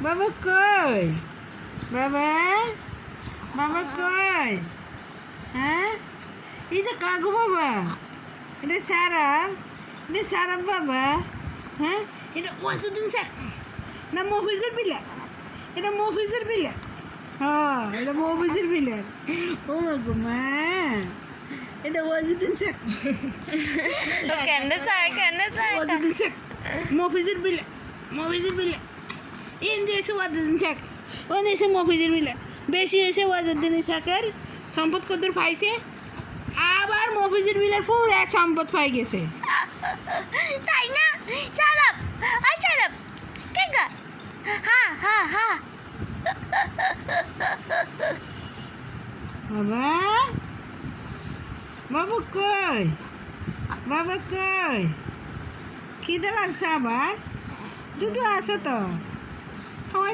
বাবা কই? বাবা বাবা কই? হ্যাঁ, এটা কাকু বাবা, এটা সারাম বাবা। হ্যাঁ, এটা ওয়াজুদ্দিন স্যার না মফিজের বিলা? এটা মফিজের বিলা। হ্যাঁ, এটা মফিজের বিলা। ও মা গো মা, এটা ওয়াজুদ্দিন স্যার। ওয়াজুদ্দিন স্যার মফিজের বিলা, মফিজের বিলা। ইন্দি এসে ওয়াজুদ্দিন স্যার, ওই এসে মফিজের বিলা। বেশি এসে ওয়াজুদ্দিন স্যারের সম্পদ কদ্দুর পাইছে, আবার মফিজের বিলের ফুল এক সম্পদ পাই গেছে, তাই না? শারাপ শারাপ কেগা হা হা হা। বাবা বাবু কই? বাবা কই? খিদে লাগছে আবার? দুধু আছে তো।